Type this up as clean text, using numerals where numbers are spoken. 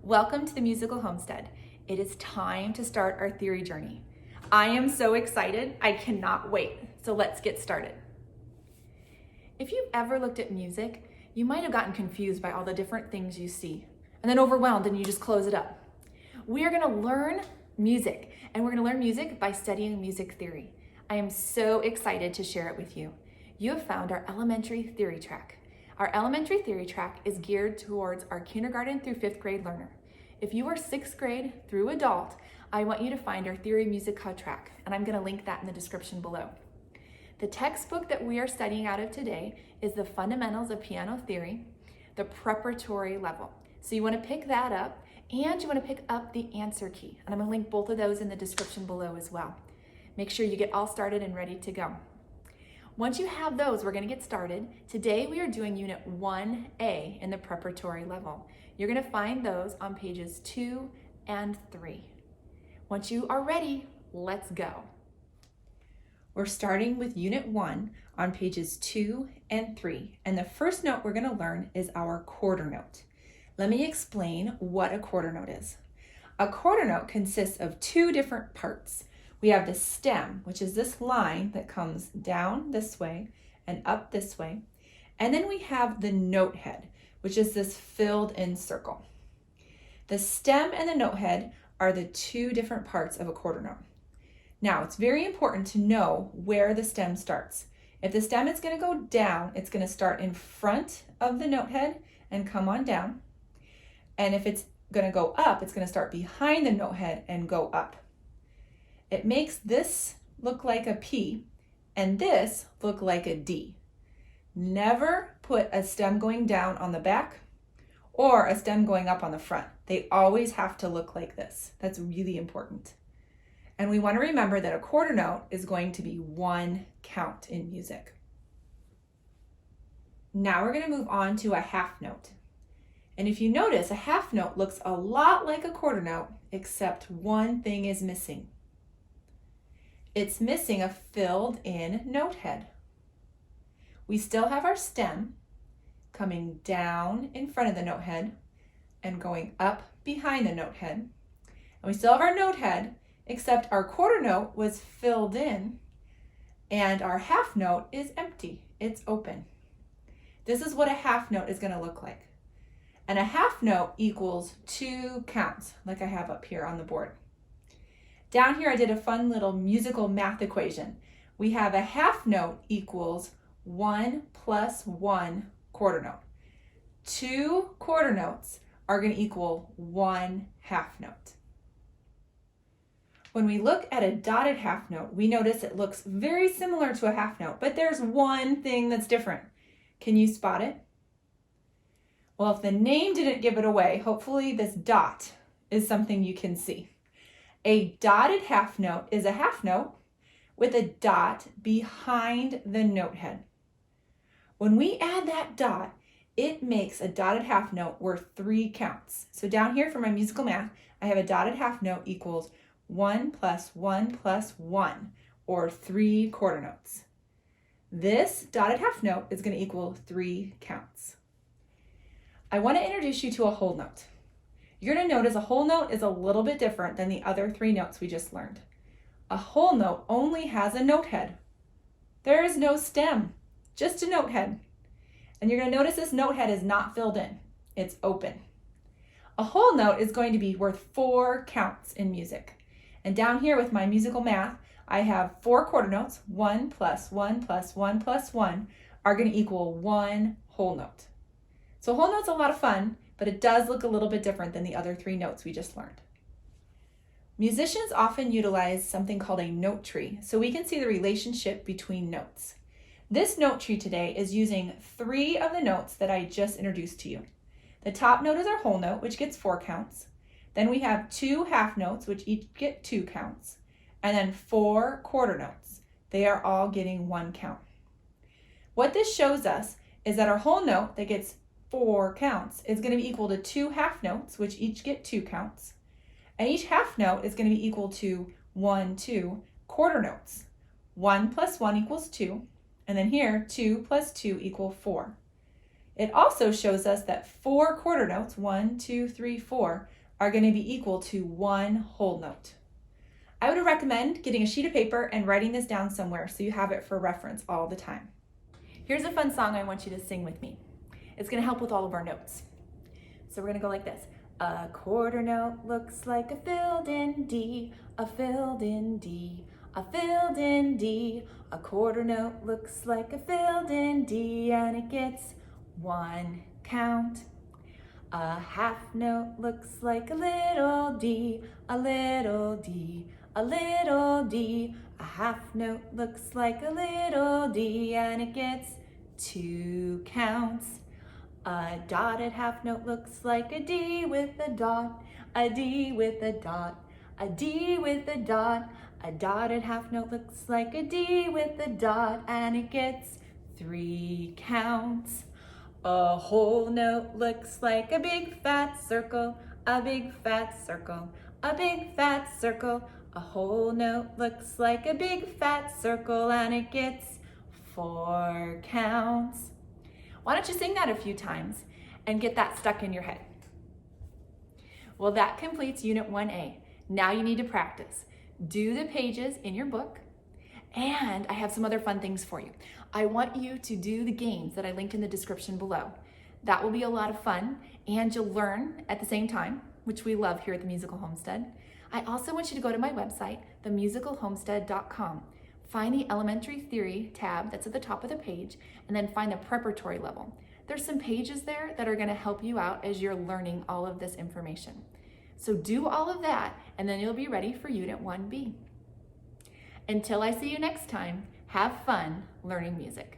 Welcome to the Musical Homestead. It is time to start our theory journey. I am so excited, I cannot wait. So let's get started. If you've ever looked at music, you might have gotten confused by all the different things you see, and then overwhelmed and you just close it up. We are gonna learn music, and we're gonna learn music by studying music theory. I am so excited to share it with you. You have found our elementary theory track. Our elementary theory track is geared towards our kindergarten through 5th grade learner. If you are 6th grade through adult, I want you to find our Theory Musica Track, and I'm gonna link that in the description below. The textbook that we are studying out of today is the Fundamentals of Piano Theory, the Preparatory level. So you wanna pick that up, and you wanna pick up the answer key. And I'm gonna link both of those in the description below as well. Make sure you get all started and ready to go. Once you have those, we're gonna get started. Today we are doing Unit 1A in the preparatory level. You're gonna find those on pages 2 and 3. Once you are ready, let's go. We're starting with Unit 1 on pages 2 and 3. And the first note we're gonna learn is our quarter note. Let me explain what a quarter note is. A quarter note consists of two different parts. We have the stem, which is this line that comes down this way and up this way. And then we have the note head, which is this filled in circle. The stem and the note head are the two different parts of a quarter note. Now, it's very important to know where the stem starts. If the stem is going to go down, it's going to start in front of the note head and come on down. And if it's going to go up, it's going to start behind the note head and go up. It makes this look like a P and this look like a D. Never put a stem going down on the back or a stem going up on the front. They always have to look like this. That's really important. And we want to remember that a quarter note is going to be one count in music. Now we're going to move on to a half note. And if you notice, a half note looks a lot like a quarter note, except one thing is missing. It's missing a filled in note head. We still have our stem coming down in front of the note head and going up behind the note head. And we still have our note head, except our quarter note was filled in and our half note is empty. It's open. This is what a half note is going to look like. And a half note equals 2 counts, like I have up here on the board. Down here I did a fun little musical math equation. We have a half note equals 1 plus 1 quarter note. 2 quarter notes are going to equal 1 half note. When we look at a dotted half note, we notice it looks very similar to a half note, but there's one thing that's different. Can you spot it? Well, if the name didn't give it away, hopefully this dot is something you can see. A dotted half note is a half note with a dot behind the note head. When we add that dot, it makes a dotted half note worth 3 counts. So down here for my musical math, I have a dotted half note equals 1 plus 1 plus 1, or 3 quarter notes. This dotted half note is going to equal 3 counts. I want to introduce you to a whole note. You're going to notice a whole note is a little bit different than the other 3 notes we just learned. A whole note only has a note head. There is no stem, just a note head. And you're going to notice this note head is not filled in. It's open. A whole note is going to be worth 4 counts in music. And down here with my musical math, I have 4 quarter notes. 1 plus 1 plus 1 plus 1 are going to equal 1 whole note. So a whole note's a lot of fun, but it does look a little bit different than the other 3 notes we just learned. Musicians often utilize something called a note tree, so we can see the relationship between notes. This note tree today is using 3 of the notes that I just introduced to you. The top note is our whole note, which gets 4 counts. Then we have 2 half notes, which each get 2 counts. And then 4 quarter notes. They are all getting 1 count. What this shows us is that our whole note that gets 4 counts is going to be equal to 2 half notes, which each get 2 counts. And each half note is going to be equal to 1, 2 quarter notes. 1 plus 1 equals 2. And then here, 2 plus 2 equal 4. It also shows us that 4 quarter notes, 1, 2, 3, 4, are going to be equal to 1 whole note. I would recommend getting a sheet of paper and writing this down somewhere so you have it for reference all the time. Here's a fun song I want you to sing with me. It's going to help with all of our notes. So we're going to go like this. A quarter note looks like a filled in D, a filled in D, a filled in D. A quarter note looks like a filled in D and it gets 1 count. A half note looks like a little d, a little d, a little d. A half note looks like a little d and it gets 2 counts. A dotted half note looks like a D with a dot, a D with a dot, a D with a dot. A dotted half note looks like a D with a dot and it gets 3 counts. A whole note looks like a big fat circle, a big fat circle, a big fat circle. A whole note looks like a big fat circle and it gets 4 counts. Why don't you sing that a few times and get that stuck in your head? Well, that completes Unit 1A. Now you need to practice. Do the pages in your book, and I have some other fun things for you. I want you to do the games that I linked in the description below. That will be a lot of fun, and you'll learn at the same time, which we love here at the Musical Homestead. I also want you to go to my website, themusicalhomestead.com. Find the Elementary Theory tab that's at the top of the page, and then find the Preparatory level. There's some pages there that are going to help you out as you're learning all of this information. So do all of that, and then you'll be ready for Unit 1B. Until I see you next time, have fun learning music.